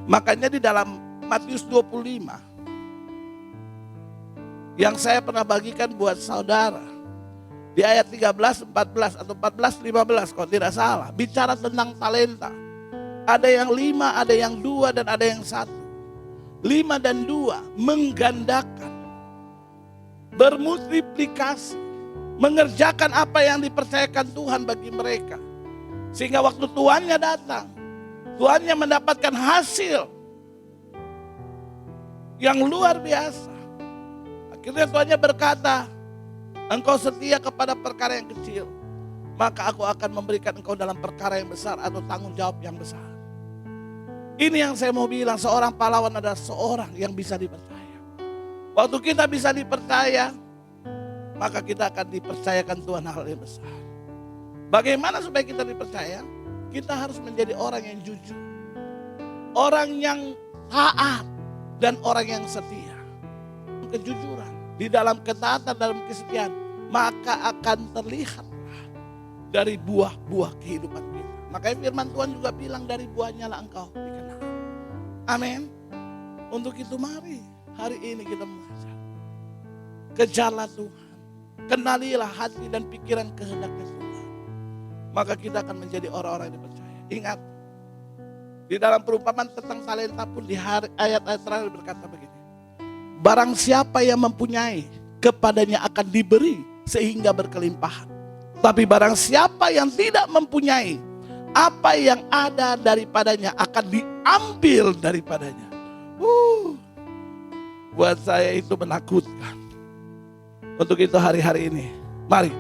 Makanya di dalam Matius 25 yang saya pernah bagikan buat saudara, di ayat 13, 14 atau 14, 15 kalau tidak salah, bicara tentang talenta. Ada yang 5, ada yang 2 dan ada yang 1. 5 dan 2 menggandakan, bermultiplikasi, mengerjakan apa yang dipercayakan Tuhan bagi mereka. Sehingga waktu tuannya datang, tuannya mendapatkan hasil yang luar biasa. Akhirnya tuannya berkata, engkau setia kepada perkara yang kecil, maka aku akan memberikan engkau dalam perkara yang besar atau tanggung jawab yang besar. Ini yang saya mau bilang, seorang pahlawan adalah seorang yang bisa dipercaya. Waktu kita bisa dipercaya, maka kita akan dipercayakan Tuhan hal yang besar. Bagaimana supaya kita dipercaya? Kita harus menjadi orang yang jujur, orang yang taat, dan orang yang setia. Kejujuran di dalam ketaatan, dalam kesetiaan, maka akan terlihat dari buah-buah kehidupan kita. Makanya firman Tuhan juga bilang, dari buahnya lah engkau dikenal. Amin. Untuk itu mari hari ini kita mengajar. Kejarlah Tuhan. Kenalilah hati dan pikiran kehendaknya Tuhan. Maka kita akan menjadi orang-orang yang dipercaya. Ingat, di dalam perumpamaan tentang talenta pun di ayat-ayat terakhir berkata begini. Barang siapa yang mempunyai, kepadanya akan diberi sehingga berkelimpahan. Tapi barang siapa yang tidak mempunyai, apa yang ada daripadanya akan diambil daripadanya. Buat saya itu menakutkan. Untuk itu hari-hari ini, mari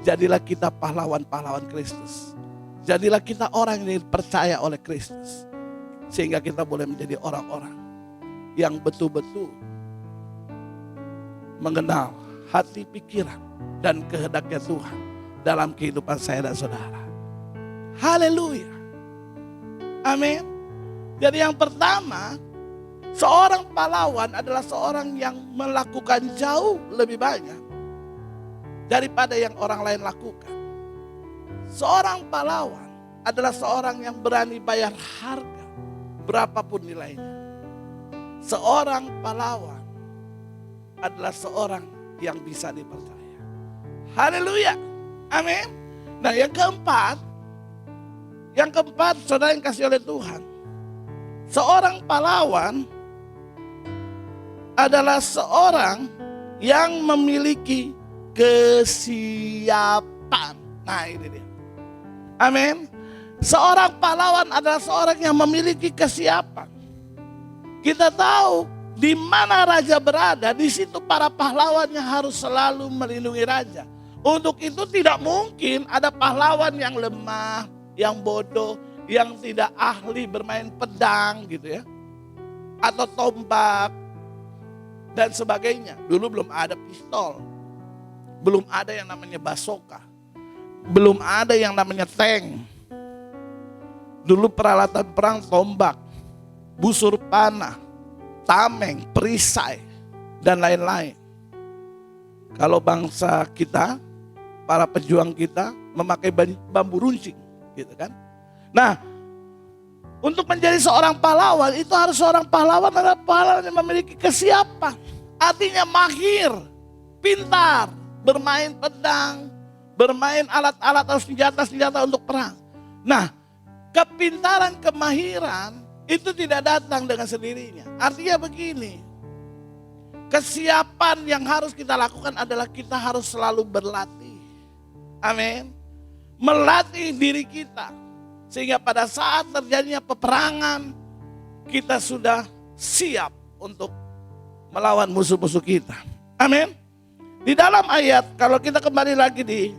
jadilah kita pahlawan-pahlawan Kristus. Jadilah kita orang yang dipercaya oleh Kristus. Sehingga kita boleh menjadi orang-orang yang betul-betul mengenal hati, pikiran, dan kehendaknya Tuhan dalam kehidupan saya dan saudara. Haleluya. Amin. Jadi yang pertama, seorang pahlawan adalah seorang yang melakukan jauh lebih banyak daripada yang orang lain lakukan. Seorang pahlawan adalah seorang yang berani bayar harga berapapun nilainya. Seorang pahlawan adalah seorang yang bisa dipercaya. Haleluya. Amin. Nah yang keempat, saudara yang kasih oleh Tuhan, seorang pahlawan adalah seorang yang memiliki kesiapan. Nah ini dia. Amin. Seorang pahlawan adalah seorang yang memiliki kesiapan. Kita tahu Di mana raja berada, di situ para pahlawannya harus selalu melindungi raja. Untuk itu tidak mungkin ada pahlawan yang lemah, yang bodoh, yang tidak ahli bermain pedang gitu ya. Atau tombak dan sebagainya. Dulu belum ada pistol. Belum ada yang namanya basoka. Belum ada yang namanya tank. Dulu peralatan perang tombak, busur panah, tameng, perisai, dan lain-lain. Kalau bangsa kita, para pejuang kita memakai bambu runcing, gitu kan? Nah, untuk menjadi seorang pahlawan itu harus seorang pahlawan adalah pahlawan yang memiliki kesiapan. Artinya mahir, pintar, bermain pedang, bermain alat-alat atau senjata-senjata untuk perang. Nah, kepintaran, kemahiran itu tidak datang dengan sendirinya. Artinya begini, kesiapan yang harus kita lakukan adalah kita harus selalu berlatih. Amin. Melatih diri kita. Sehingga pada saat terjadinya peperangan, kita sudah siap untuk melawan musuh-musuh kita. Amin. Di dalam ayat, kalau kita kembali lagi di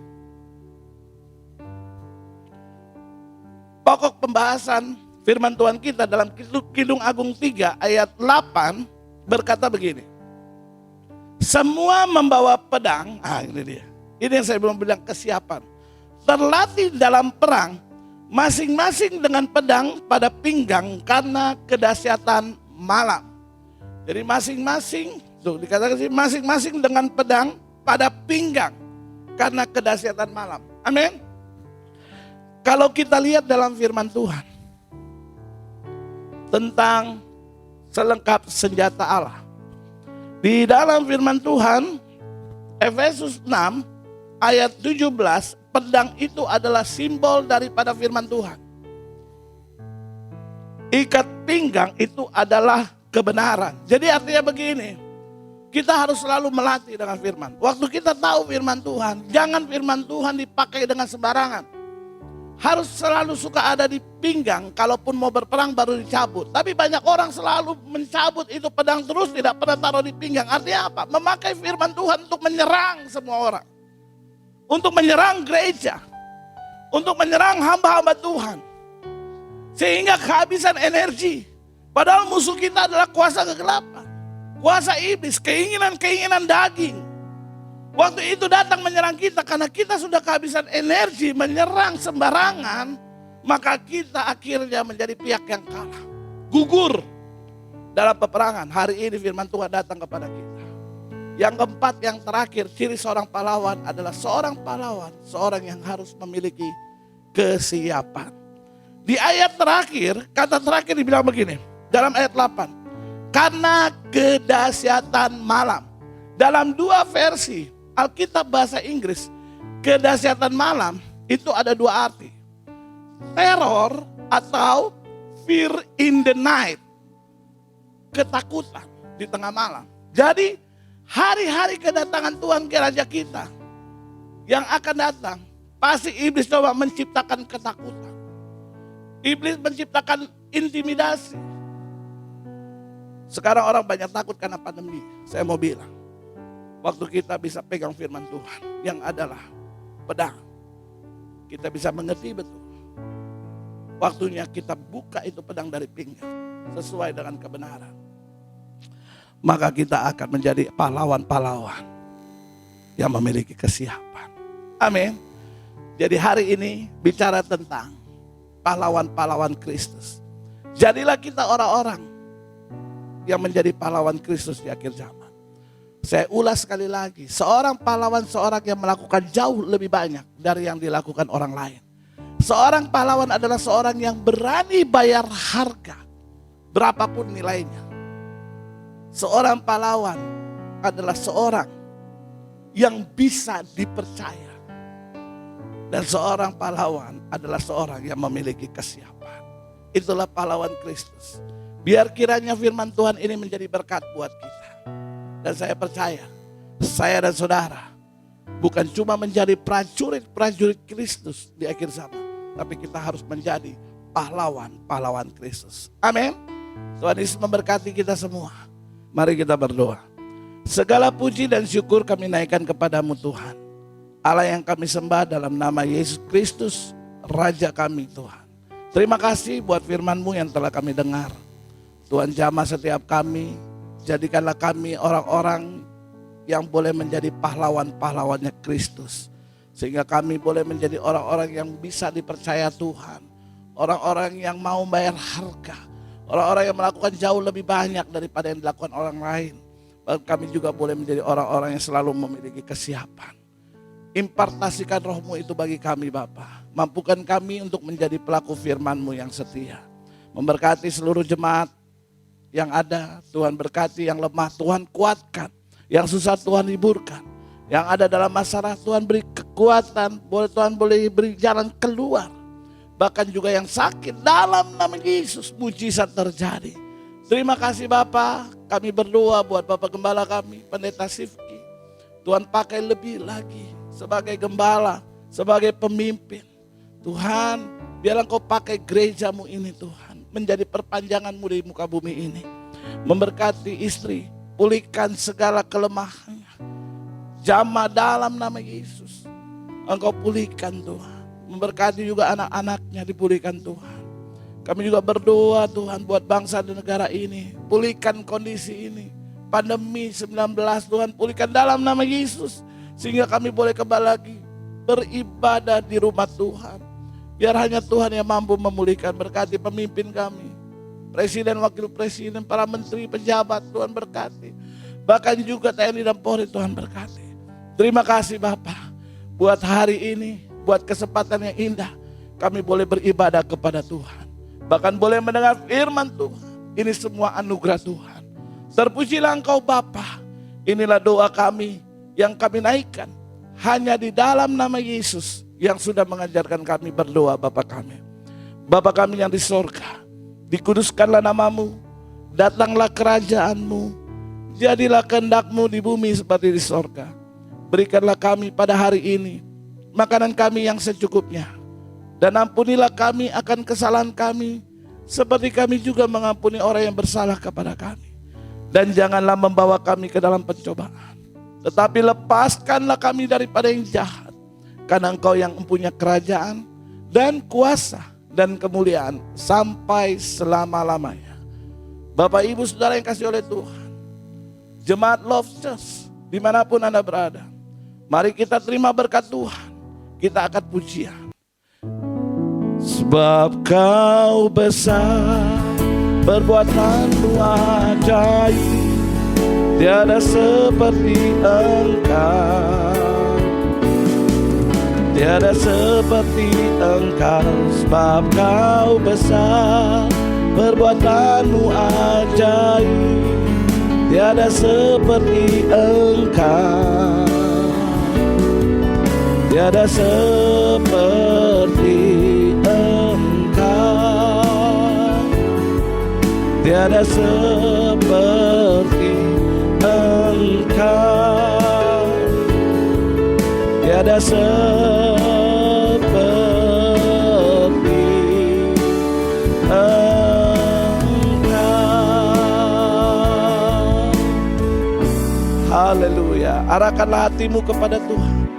pokok pembahasan firman Tuhan kita dalam Kidung Agung 3 ayat 8 berkata begini. Semua membawa pedang, ini dia. Ini yang saya belum bilang, kesiapan. Terlatih dalam perang, masing-masing dengan pedang pada pinggang karena kedahsyatan malam. Jadi masing-masing, tuh dikatakan sih, masing-masing dengan pedang pada pinggang karena kedahsyatan malam. Amin. Kalau kita lihat dalam firman Tuhan tentang selengkap senjata Allah. Di dalam firman Tuhan, Efesus 6 ayat 17, pedang itu adalah simbol daripada firman Tuhan. Ikat pinggang itu adalah kebenaran. Jadi artinya begini, kita harus selalu melatih dengan firman. Waktu kita tahu firman Tuhan, jangan firman Tuhan dipakai dengan sembarangan. Harus selalu suka ada di pinggang, kalaupun mau berperang baru dicabut. Tapi banyak orang selalu mencabut itu pedang terus, tidak pernah taruh di pinggang. Artinya apa? Memakai firman Tuhan untuk menyerang semua orang. Untuk menyerang gereja. Untuk menyerang hamba-hamba Tuhan. Sehingga kehabisan energi. Padahal musuh kita adalah kuasa kegelapan. Kuasa iblis, keinginan-keinginan daging. Waktu itu datang menyerang kita karena kita sudah kehabisan energi menyerang sembarangan, maka kita akhirnya menjadi pihak yang kalah. Gugur dalam peperangan. Hari ini firman Tuhan datang kepada kita. Yang keempat, yang terakhir, ciri seorang pahlawan adalah seorang pahlawan, seorang yang harus memiliki kesiapan. Di ayat terakhir, kata terakhir dibilang begini, dalam ayat 8. Karena kedahsyatan malam. Dalam dua versi Alkitab bahasa Inggris, kedahsyatan malam itu ada dua arti. Teror atau fear in the night. Ketakutan di tengah malam. Jadi hari-hari kedatangan Tuhan ke raja kita yang akan datang, pasti iblis coba menciptakan ketakutan. Iblis menciptakan intimidasi. Sekarang orang banyak takut karena pandemi. Saya mau bilang, waktu kita bisa pegang firman Tuhan yang adalah pedang, kita bisa mengerti betul. Waktunya kita buka itu pedang dari pinggang sesuai dengan kebenaran. Maka kita akan menjadi pahlawan-pahlawan yang memiliki kesiapan. Amin. Jadi hari ini bicara tentang pahlawan-pahlawan Kristus. Jadilah kita orang-orang yang menjadi pahlawan Kristus di akhir zaman. Saya ulas sekali lagi, seorang pahlawan seorang yang melakukan jauh lebih banyak dari yang dilakukan orang lain. Seorang pahlawan adalah seorang yang berani bayar harga, berapapun nilainya. Seorang pahlawan adalah seorang yang bisa dipercaya. Dan seorang pahlawan adalah seorang yang memiliki kesiapan. Itulah pahlawan Kristus. Biar kiranya firman Tuhan ini menjadi berkat buat kita. Dan saya percaya, saya dan saudara bukan cuma menjadi prajurit-prajurit Kristus di akhir zaman, tapi kita harus menjadi pahlawan-pahlawan Kristus. Amin. Tuhan Yesus memberkati kita semua. Mari kita berdoa. Segala puji dan syukur kami naikkan kepadamu Tuhan, Allah yang kami sembah dalam nama Yesus Kristus, Raja kami Tuhan. Terima kasih buat firman-Mu yang telah kami dengar. Tuhan jamah setiap kami, jadikanlah kami orang-orang yang boleh menjadi pahlawan-pahlawannya Kristus. Sehingga kami boleh menjadi orang-orang yang bisa dipercaya Tuhan. Orang-orang yang mau bayar harga. Orang-orang yang melakukan jauh lebih banyak daripada yang dilakukan orang lain. Kami juga boleh menjadi orang-orang yang selalu memiliki kesiapan. Impartasikan roh-Mu itu bagi kami Bapa. Mampukan kami untuk menjadi pelaku firman-Mu yang setia. Memberkati seluruh jemaat yang ada. Tuhan berkati yang lemah, Tuhan kuatkan. Yang susah Tuhan hiburkan. Yang ada dalam masalah Tuhan beri kekuatan. Tuhan boleh beri jalan keluar. Bahkan juga yang sakit dalam nama Yesus mujizat terjadi. Terima kasih Bapa, kami berdoa buat Bapak Gembala kami, Pendeta Sifki. Tuhan pakai lebih lagi sebagai gembala, sebagai pemimpin. Tuhan, biarlah Engkau pakai gereja-Mu ini Tuhan, menjadi perpanjangan-Mu di muka bumi ini. Memberkati istri, pulihkan segala kelemahannya. Jamah dalam nama Yesus, Engkau pulihkan Tuhan. Memberkati juga anak-anaknya, dipulihkan Tuhan. Kami juga berdoa Tuhan buat bangsa dan negara ini. Pulihkan kondisi ini. Pandemi 19 Tuhan pulihkan dalam nama Yesus. Sehingga kami boleh kembali lagi beribadah di rumah Tuhan. Biar hanya Tuhan yang mampu memulihkan. Berkati pemimpin kami. Presiden, wakil presiden, para menteri, pejabat Tuhan berkati. Bahkan juga TNI dan Polri Tuhan berkati. Terima kasih Bapak. Buat hari ini, buat kesempatan yang indah. Kami boleh beribadah kepada Tuhan. Bahkan boleh mendengar firman Tuhan. Ini semua anugerah Tuhan. Terpujilah Engkau Bapa. Inilah doa kami yang kami naikkan. Hanya di dalam nama Yesus yang sudah mengajarkan kami berdoa Bapa kami. Bapa kami yang di sorga. Dikuduskanlah nama-Mu. Datanglah kerajaan-Mu. Jadilah kehendak-Mu di bumi seperti di sorga. Berikanlah kami pada hari ini makanan kami yang secukupnya. Dan ampunilah kami akan kesalahan kami, seperti kami juga mengampuni orang yang bersalah kepada kami. Dan janganlah membawa kami ke dalam pencobaan, tetapi lepaskanlah kami daripada yang jahat. Karena Engkau yang mempunyai kerajaan dan kuasa dan kemuliaan sampai selama-lamanya. Bapak Ibu Saudara yang kasih oleh Tuhan, Jemaat Love Church dimanapun Anda berada, mari kita terima berkat Tuhan. Kita angkat pujian. Sebab Kau besar, perbuatan-Mu ajaib, tiada seperti Engkau, tiada seperti Engkau. Sebab Kau besar, perbuatan-Mu ajaib, tiada seperti Engkau, tiada seperti tiada seperti Engkau, tiada seperti Engkau. Haleluya. Arahkanlah hatimu kepada Tuhan.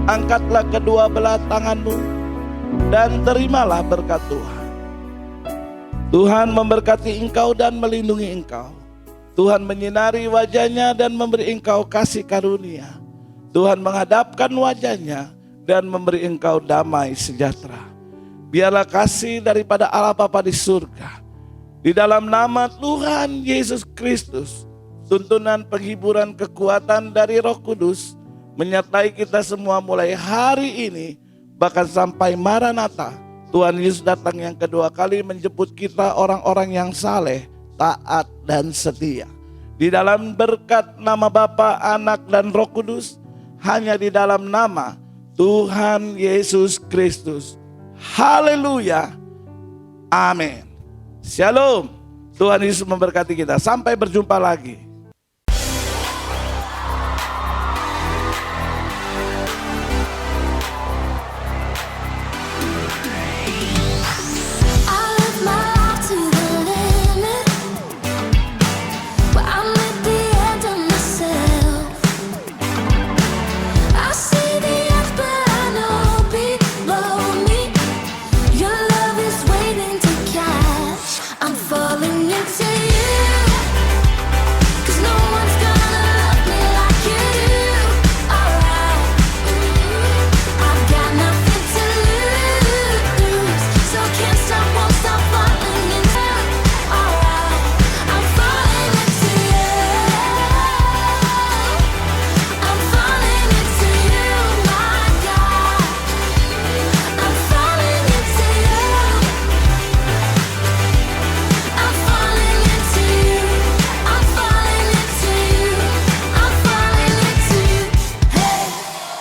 Angkatlah kedua belah tanganmu dan terimalah berkat Tuhan. Tuhan memberkati engkau dan melindungi engkau. Tuhan menyinari wajahnya dan memberi engkau kasih karunia. Tuhan menghadapkan wajahnya dan memberi engkau damai sejahtera. Biarlah kasih daripada Allah Bapa di surga, di dalam nama Tuhan Yesus Kristus, tuntunan penghiburan kekuatan dari Roh Kudus menyertai kita semua mulai hari ini, bahkan sampai Maranatha. Tuhan Yesus datang yang kedua kali menjemput kita orang-orang yang saleh, taat dan setia. Di dalam berkat nama Bapa, Anak dan Roh Kudus, hanya di dalam nama Tuhan Yesus Kristus. Haleluya. Amin. Shalom. Tuhan Yesus memberkati kita. Sampai berjumpa lagi.